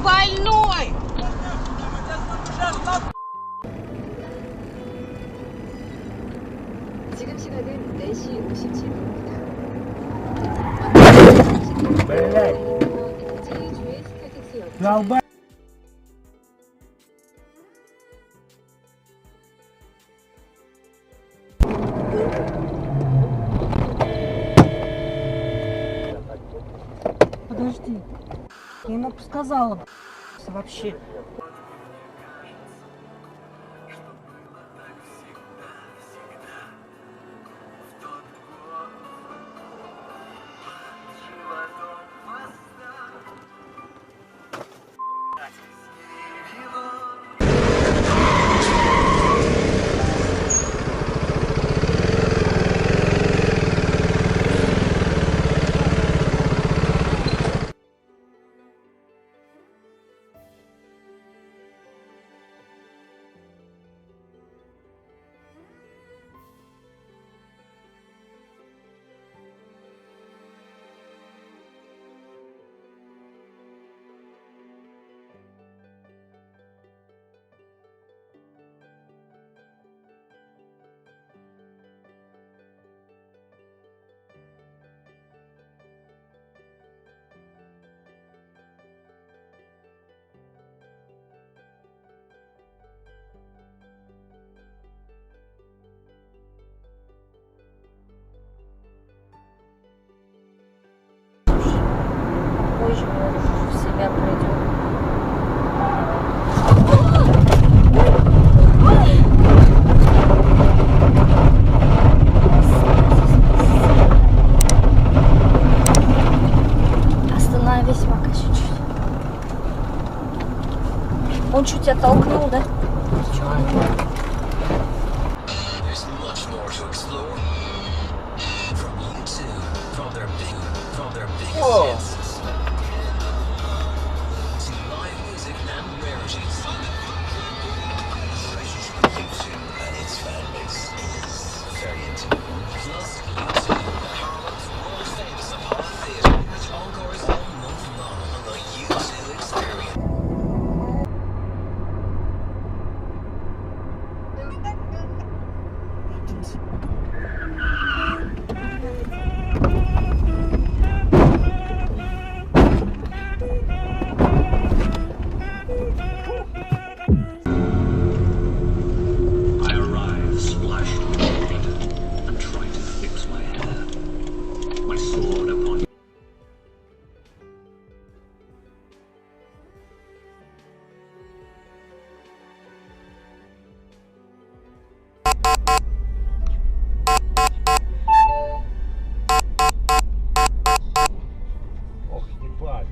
больной! 지금 시간은 4시 57분입니다. Блять, 제2주의 스타텍스 열차 долбай. Подожди. Я ему сказала вообще. Позже в себя придет. Остановись пока чуть-чуть. Он чуть тебя толкнул, да? There's much more to explore. From YouTube, from their biggest hits, to live music and rarities. YouTube and its fan base is very intimate. Plus, YouTube, Harlem's world famous Apollo Theatre, which encores all month long on the YouTube experience. I arrive splashed with blood and try to fix my hair. My sword upon Ох, ебать.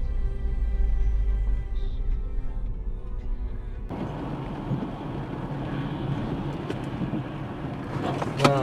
Да.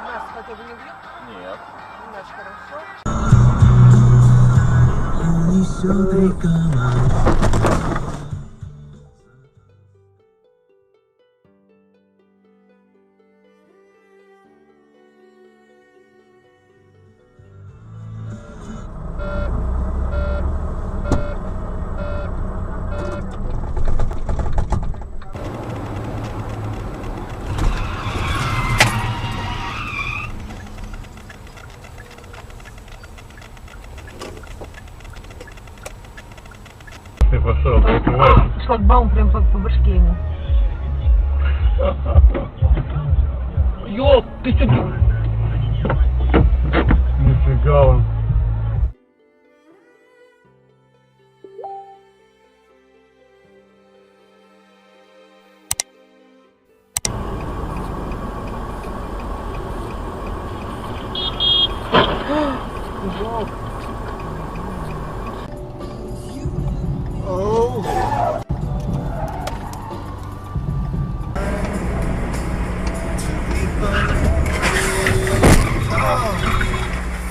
Нас хотя бы не бьет? Нет. Значит, хорошо. пошел, прикрывай. Шлагбаум прям по башке ему. Ёп, ты что? Нифига он.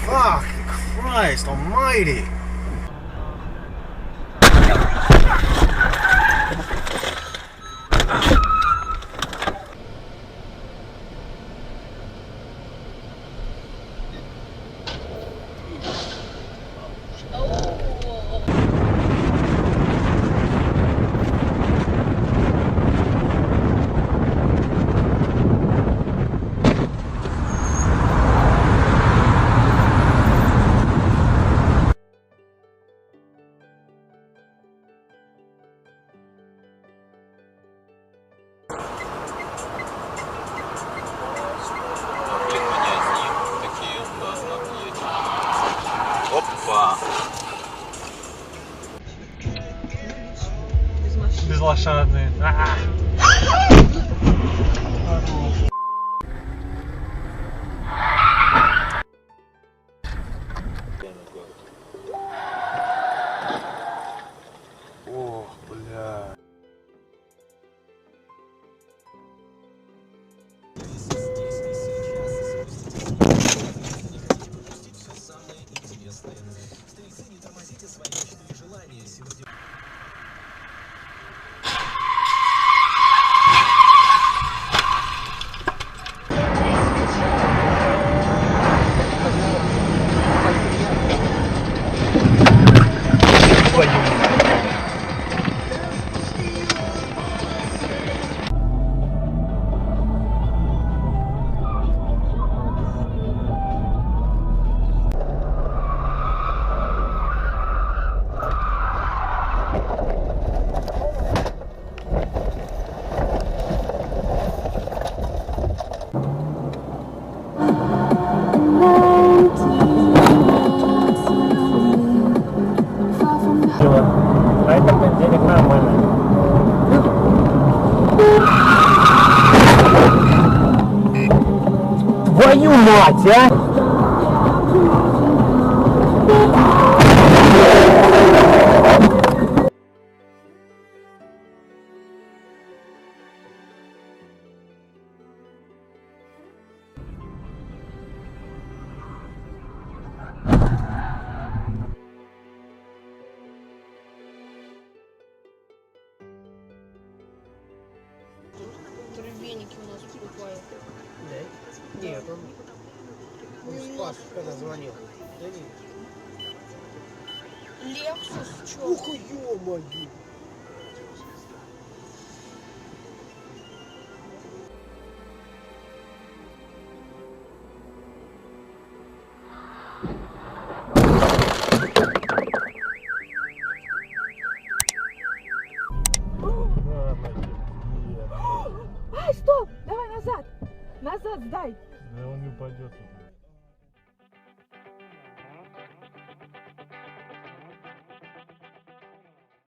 Fuck Christ almighty! Опа! Безлошадные. Ох, бля. А это понедельник нормально. Твою мать, а! Веники у нас покупают. Да? Нет, он спас, когда звонил. Да нет. Лексус, чё? Ух, ё-моё! Ай, стоп! Давай назад! Назад сдай! Да он не упадет.